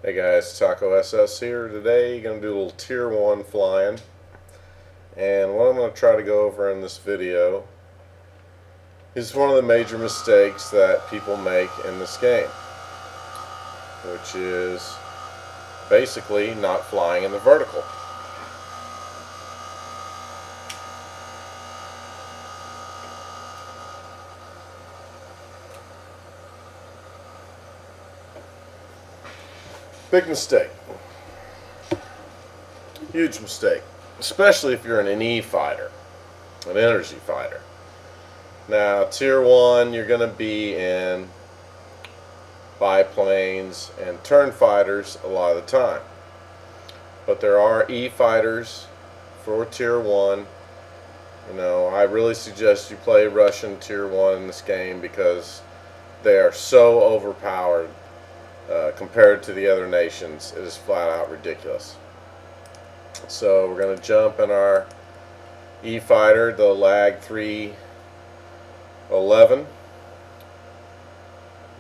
Hey guys, Taco SS here. Today, going to do a little Tier 1 flying. And what I'm going to try to go over in this video is one of the major mistakes that people make in this game, which is basically not flying in the vertical. Big mistake. Huge mistake. Especially if you're an E fighter, an energy fighter. Now, Tier 1, you're going to be in biplanes and turn fighters a lot of the time. But there are E fighters for Tier 1. You know, I really suggest you play Russian Tier 1 in this game because they are so overpowered compared to the other nations. It is flat out ridiculous. So we're going to jump in our E fighter, the Lag 311,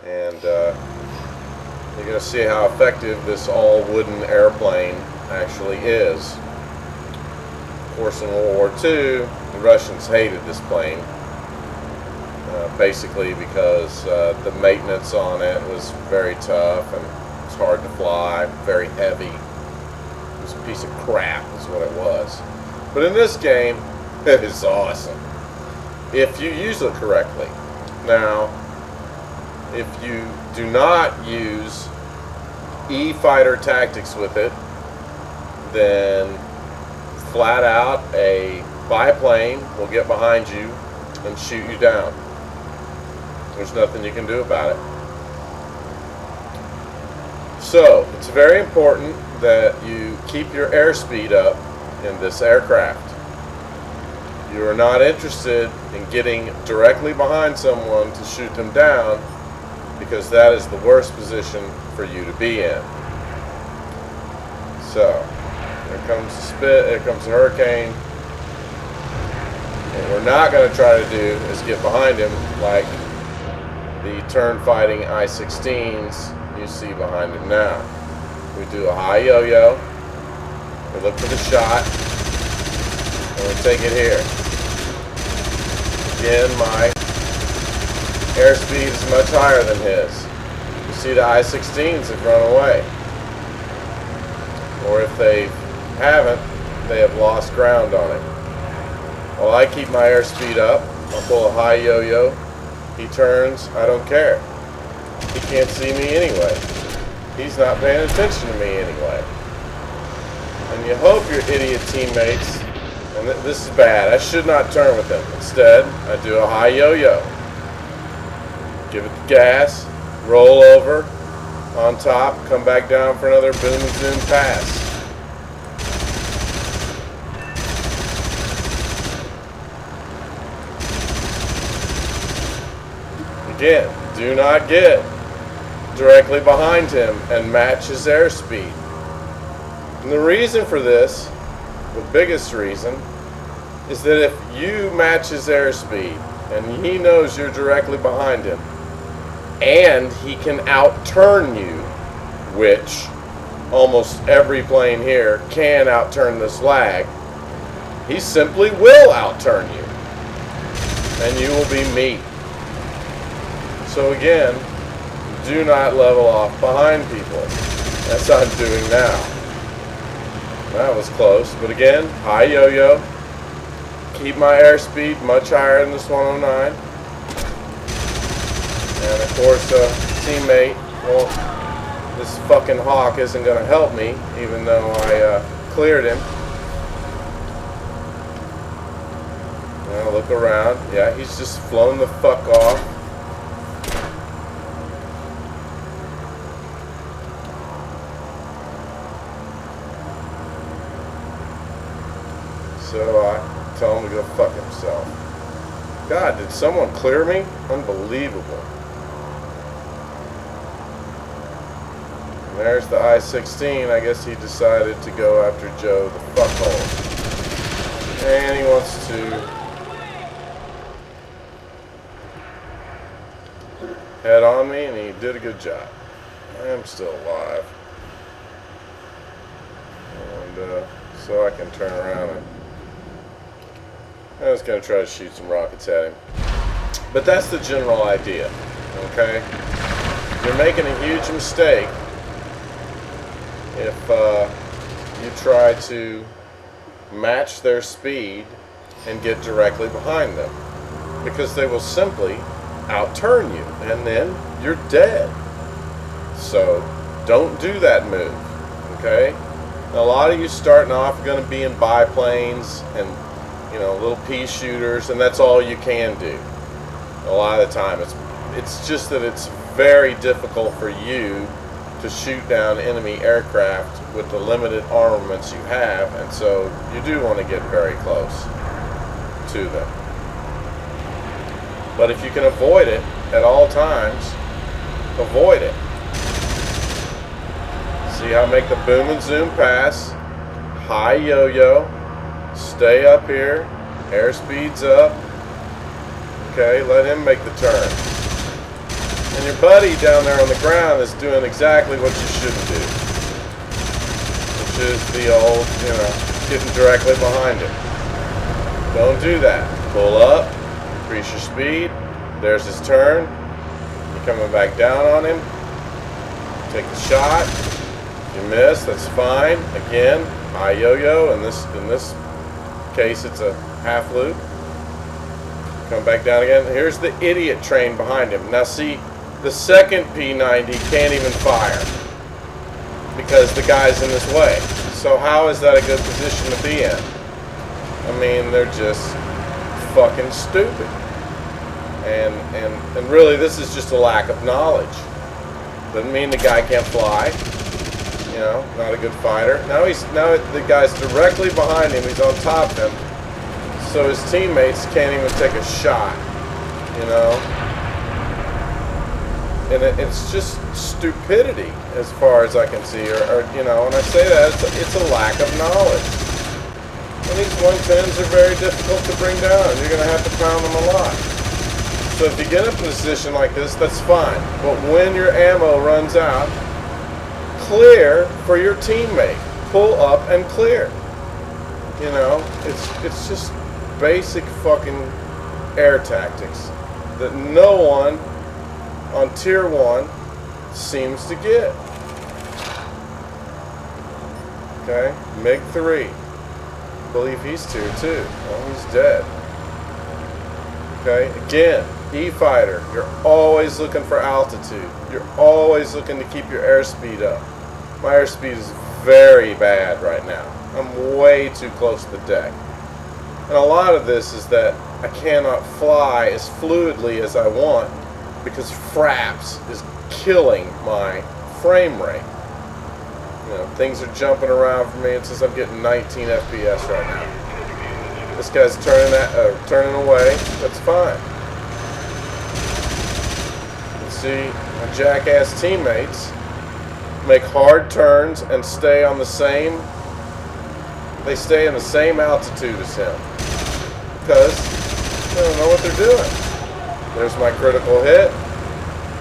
and you're going to see how effective this all wooden airplane actually is. Of course, in World War II, the Russians hated this plane, basically because the maintenance on it was very tough and it was hard to fly, very heavy. It was a piece of crap is what it was. But in this game, it is awesome if you use it correctly. Now, if you do not use E-fighter tactics with it, then flat out a biplane will get behind you and shoot you down. There's nothing you can do about it. So, it's very important that you keep your airspeed up in this aircraft. You are not interested in getting directly behind someone to shoot them down, because that is the worst position for you to be in. So, here comes the spit, here comes the hurricane. What we're not going to try to do is get behind him like the turn fighting I-16s you see behind him now. We do a high yo-yo, we look for the shot, and we take it here. Again, my airspeed is much higher than his. You see the I-16s have run away. Or if they haven't, they have lost ground on it. While I keep my airspeed up, I'll pull a high yo-yo. He turns, I don't care. He can't see me anyway. He's not paying attention to me anyway. And you hope your idiot teammates, and this is bad, I should not turn with him. Instead, I do a high yo-yo. Give it the gas, roll over, on top, come back down for another boom and zoom pass. Again, do not get directly behind him and match his airspeed. And the reason for this, the biggest reason, is that if you match his airspeed and he knows you're directly behind him and he can outturn you, which almost every plane here can outturn this Lag, he simply will outturn you and you will be meat. So again, do not level off behind people. That's what I'm doing now. That was close, but again, high yo-yo. Keep my airspeed much higher than this 109. And of course, teammate, well, this fucking Hawk isn't going to help me, even though I cleared him. Now look around. Yeah, he's just flown the fuck off. So I tell him to go fuck himself. God, did someone clear me? Unbelievable. And there's the I-16. I guess he decided to go after Joe the fuckhole. And he wants to head on me, and he did a good job. I am still alive. And so I can turn around and I was going to try to shoot some rockets at him. But that's the general idea, okay? You're making a huge mistake if you try to match their speed and get directly behind them, because they will simply outturn you and then you're dead. So don't do that move, okay? Now, a lot of you starting off are going to be in biplanes and, you know, little pea shooters, and that's all you can do. A lot of the time it's just that it's very difficult for you to shoot down enemy aircraft with the limited armaments you have, and so you do want to get very close to them. But if you can avoid it at all times, avoid it. See how I make the boom and zoom pass, high yo-yo, stay up here, airspeed's up, okay, let him make the turn. And your buddy down there on the ground is doing exactly what you shouldn't do, which is the old, you know, getting directly behind him. Don't do that. Pull up, increase your speed, there's his turn, you're coming back down on him, take the shot, you miss, that's fine. Again, high yo-yo, in this case it's a half loop. Come back down again. Here's the idiot train behind him. Now see, the second P-90 can't even fire because the guy's in his way. So how is that a good position to be in? I mean, they're just fucking stupid. And really, this is just a lack of knowledge. Doesn't mean the guy can't fly. You know, not a good fighter. Now the guy's directly behind him. He's on top of him. So his teammates can't even take a shot. You know? And it's just stupidity as far as I can see, or you know, when I say that, it's a lack of knowledge. And these 110s are very difficult to bring down. You're going to have to pound them a lot. So if you get in a position like this, that's fine. But when your ammo runs out, clear for your teammate. Pull up and clear. You know, it's just basic fucking air tactics that no one on Tier 1 seems to get. Okay, MiG-3. I believe he's Tier 2. Well, he's dead. Okay, again, E-fighter. You're always looking for altitude. You're always looking to keep your airspeed up. My airspeed is very bad right now. I'm way too close to the deck. And a lot of this is that I cannot fly as fluidly as I want because Fraps is killing my frame rate. You know, things are jumping around for me, and since I'm getting 19 FPS right now. This guy's turning away. That's fine. You see, my jackass teammates make hard turns and stay on the same. They stay in the same altitude as him because they don't know what they're doing. There's my critical hit.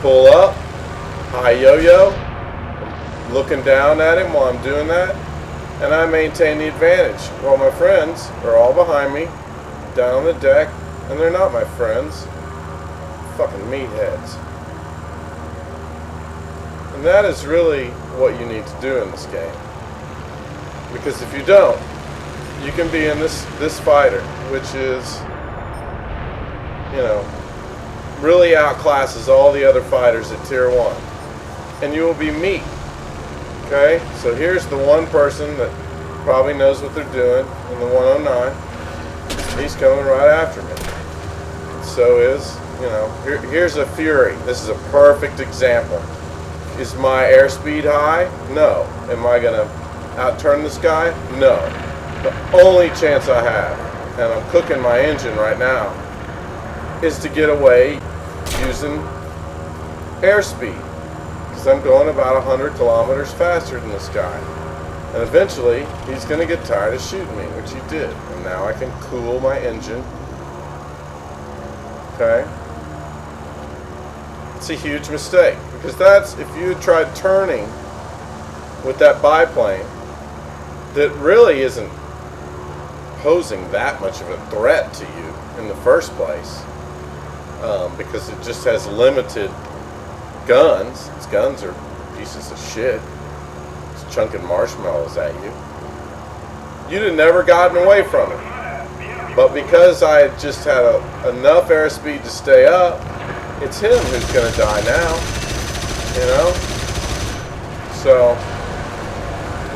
Pull up. High yo-yo. I'm looking down at him while I'm doing that. And I maintain the advantage. While my friends are all behind me, down on the deck, and they're not my friends. Fucking meatheads. And that is really what you need to do in this game. Because if you don't, you can be in this fighter, which is, you know, really outclasses all the other fighters at Tier 1. And you will be meat. Okay? So here's the one person that probably knows what they're doing in the 109. He's coming right after me. So is, you know, here's a Fury. This is a perfect example. Is my airspeed high? No. Am I going to outturn this guy? No. The only chance I have, and I'm cooking my engine right now, is to get away using airspeed. Because I'm going about 100 kilometers faster than this guy. And eventually, he's going to get tired of shooting me, which he did. And now I can cool my engine. Okay? It's a huge mistake. Because that's, if you had tried turning with that biplane, that really isn't posing that much of a threat to you in the first place, because it just has limited guns. Its guns are pieces of shit. It's chunking marshmallows at you. You'd have never gotten away from it. But because I just had enough airspeed to stay up, it's him who's going to die now, you know? So,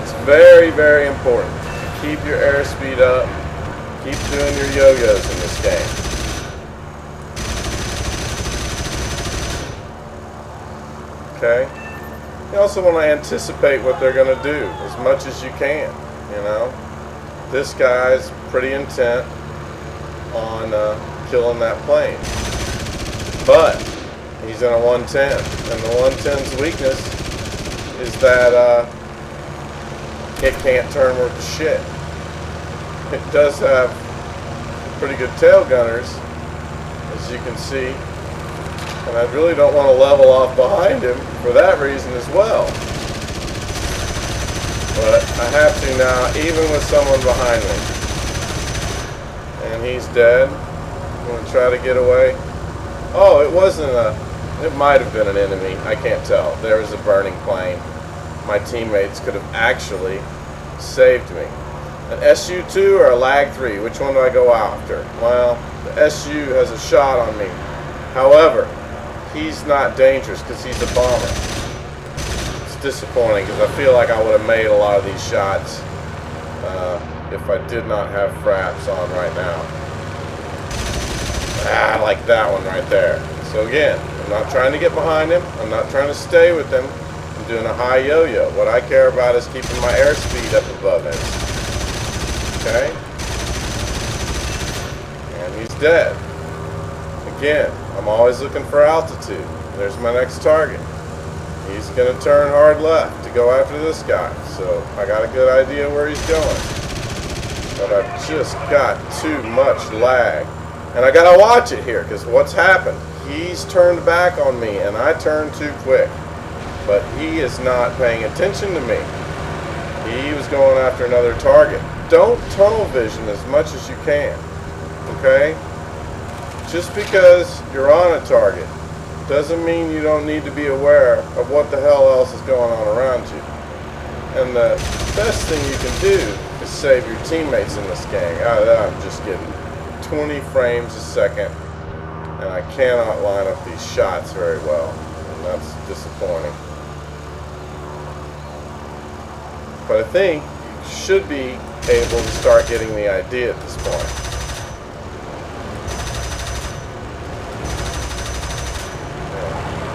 it's very, very important to keep your airspeed up, keep doing your yo-yos in this game. Okay? You also want to anticipate what they're going to do as much as you can, you know? This guy's pretty intent on killing that plane. But he's in a 110, and the 110's weakness is that it can't turn worth shit. It does have pretty good tail gunners, as you can see, and I really don't want to level off behind him for that reason as well. But I have to now, even with someone behind me. And he's dead. I'm going to try to get away. Oh, it wasn't it might have been an enemy. I can't tell. There was a burning plane. My teammates could have actually saved me. An SU-2 or a LAG-3? Which one do I go after? Well, the SU has a shot on me. However, he's not dangerous because he's a bomber. It's disappointing because I feel like I would have made a lot of these shots if I did not have fraps on right now. I like that one right there. So again, I'm not trying to get behind him. I'm not trying to stay with him. I'm doing a high yo-yo. What I care about is keeping my airspeed up above him. Okay? And he's dead. Again, I'm always looking for altitude. There's my next target. He's going to turn hard left to go after this guy. So I got a good idea where he's going. But I've just got too much lag. And I got to watch it here because what's happened? He's turned back on me and I turned too quick. But he is not paying attention to me. He was going after another target. Don't tunnel vision as much as you can. Okay? Just because you're on a target doesn't mean you don't need to be aware of what the hell else is going on around you. And the best thing you can do is save your teammates in this game. I'm just getting 20 frames a second and I cannot line up these shots very well. And that's disappointing. But I think you should be able to start getting the idea at this point.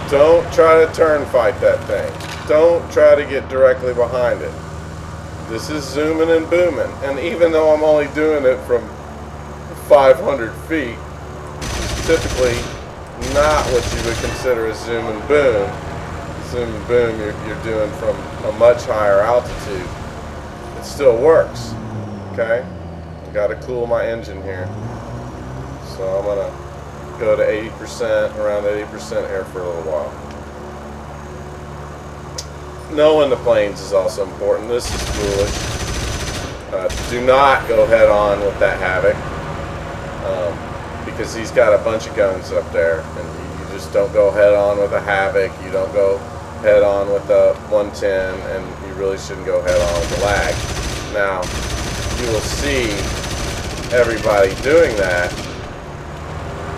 Don't try to turn fight that thing. Don't try to get directly behind it. This is zooming and booming. And even though I'm only doing it from 500 feet, it's typically not what you would consider a zoom and boom. Zoom and boom you're doing from a much higher altitude. It still works. Okay? I gotta cool my engine here. So I'm gonna go to 80%, around 80% here for a little while. Knowing the planes is also important. This is foolish. Do not go head on with that Havoc, because he's got a bunch of guns up there, and you just don't go head on with a Havoc. You don't go head on with a 110, and you really shouldn't go head on with the LAG. Now, you will see everybody doing that.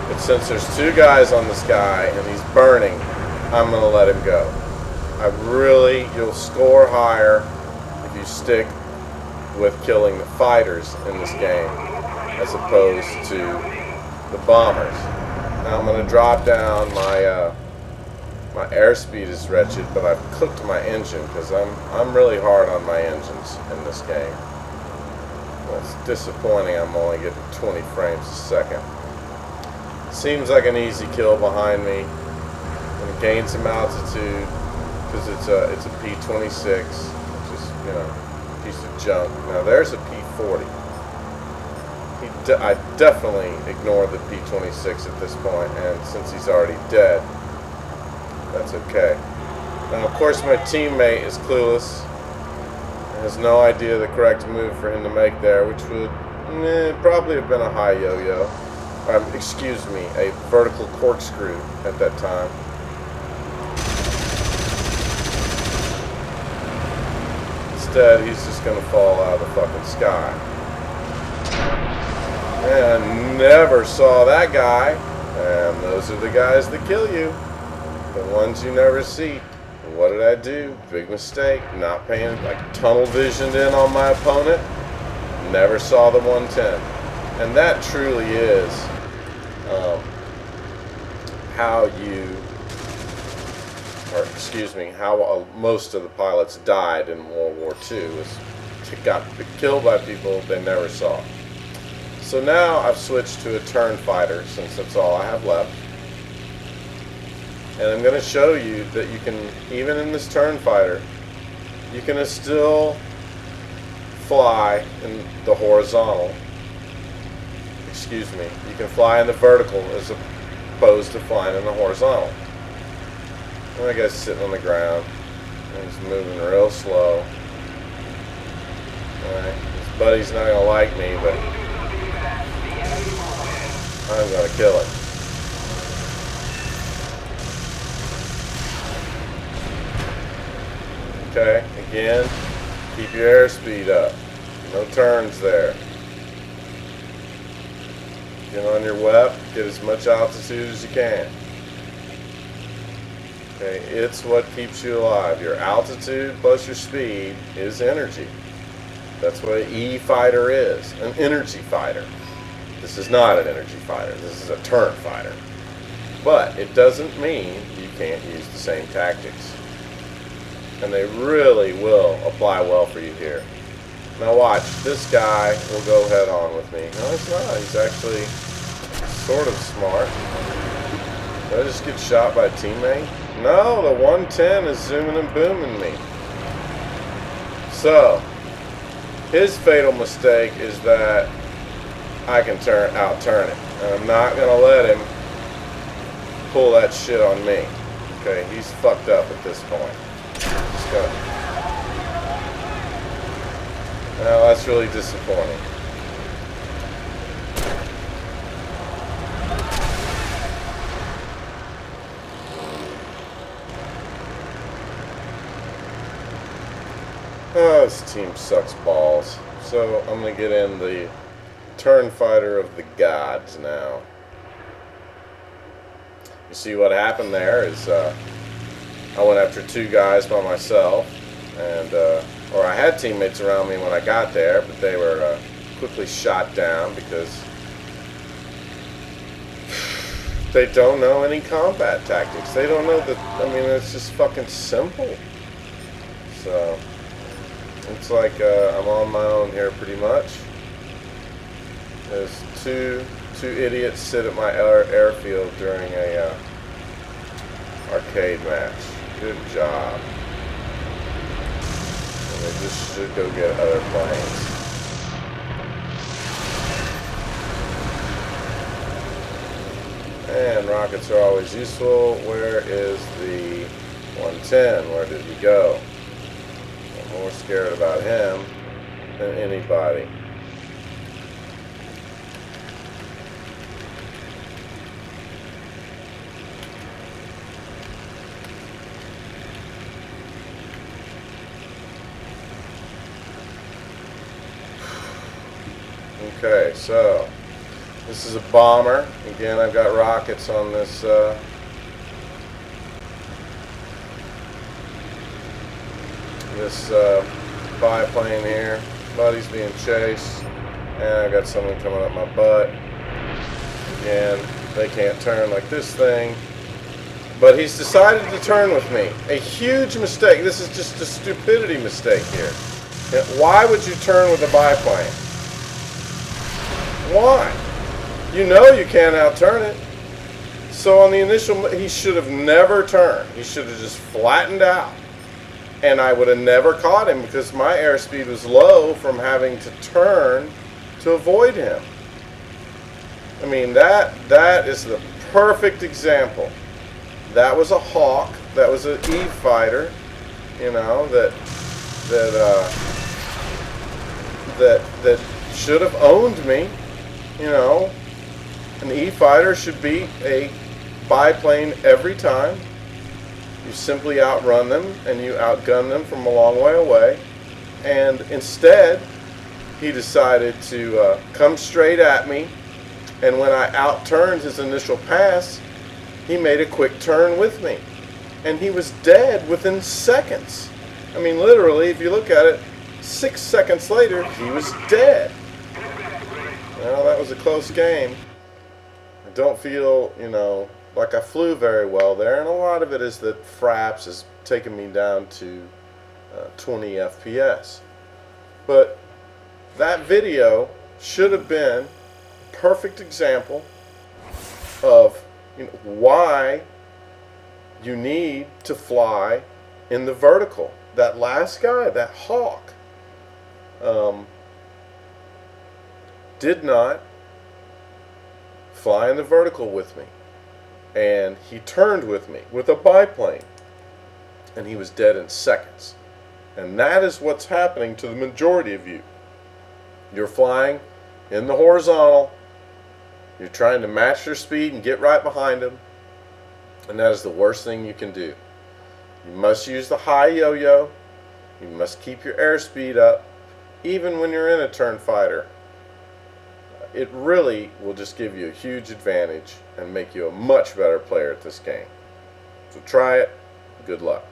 But since there's two guys on this guy and he's burning, I'm going to let him go. You'll score higher if you stick with killing the fighters in this game as opposed to the bombers. Now I'm going to drop down my my airspeed is wretched, but I've cooked my engine because I'm really hard on my engines in this game. Well, it's disappointing I'm only getting 20 frames a second. Seems like an easy kill behind me. I'm going to gain some altitude because it's a P-26, which is, you know, a piece of junk. Now there's a P-40. I definitely ignored the P-26 at this point, and since he's already dead, that's okay. Now of course my teammate is clueless, Has no idea the correct move for him to make there, which would probably have been a high yo-yo. Excuse me, a vertical corkscrew at that time. Instead, he's just going to fall out of the fucking sky. And I never saw that guy. And those are the guys that kill you. The ones you never see. And what did I do? Big mistake. Not paying, like tunnel visioned in on my opponent. Never saw the 110. And that truly is how you, or excuse me, how most of the pilots died in World War II. Was got killed by people they never saw. So now I've switched to a turn fighter, since that's all I have left. And I'm going to show you that you can, even in this turn fighter, you can still fly in the horizontal. Excuse me. You can fly in the vertical as opposed to flying in the horizontal. And that guy's sitting on the ground. And he's moving real slow. Alright. His buddy's not going to like me, but I'm going to kill him. Okay, again, keep your airspeed up. No turns there. Get on your WEP, get as much altitude as you can. Okay, it's what keeps you alive. Your altitude plus your speed is energy. That's what an E-fighter is, an energy fighter. This is not an energy fighter, this is a turn fighter. But it doesn't mean you can't use the same tactics. And they really will apply well for you here. Now watch, this guy will go head on with me. No, he's not. He's actually sort of smart. Did I just get shot by a teammate? No, the 110 is zooming and booming me. So, his fatal mistake is that I can out-turn it. And I'm not going to let him pull that shit on me. Okay, he's fucked up at this point. Just go. Now that's really disappointing. Oh, this team sucks balls. So I'm going to get in the turn fighter of the gods now. You see what happened there is I went after two guys by myself, and or I had teammates around me when I got there, but they were quickly shot down because they don't know any combat tactics. They don't know that, I mean, it's just fucking simple. So, it's like I'm on my own here pretty much. There's two idiots sit at my airfield during a arcade match. Good job. And they just should go get other planes. And rockets are always useful. Where is the 110? Where did he go? I'm more scared about him than anybody. Okay, so this is a bomber. Again, I've got rockets on this biplane here. Buddy's being chased, and I've got someone coming up my butt. Again, they can't turn like this thing, but he's decided to turn with me. A huge mistake. This is just a stupidity mistake here. Why would you turn with a biplane? Why? You know you can't out-turn it. So on the initial, he should have never turned. He should have just flattened out. And I would have never caught him because my airspeed was low from having to turn to avoid him. I mean, that is the perfect example. That was a Hawk. That was an E-fighter, you know, that that should have owned me. You know, an E-fighter should be a biplane every time. You simply outrun them and you outgun them from a long way away. And instead, he decided to come straight at me. And when I outturned his initial pass, he made a quick turn with me. And he was dead within seconds. I mean, literally, if you look at it, 6 seconds later, he was dead. Well, that was a close game. I don't feel, like I flew very well there. And a lot of it is that Fraps has taken me down to 20 FPS. But that video should have been a perfect example of why you need to fly in the vertical. That last guy, that Hawk, did not fly in the vertical with me. And he turned with me with a biplane. And he was dead in seconds. And that is what's happening to the majority of you. You're flying in the horizontal. You're trying to match their speed and get right behind them. And that is the worst thing you can do. You must use the high yo-yo. You must keep your airspeed up, even when you're in a turn fighter. It really will just give you a huge advantage and make you a much better player at this game. So try it. Good luck.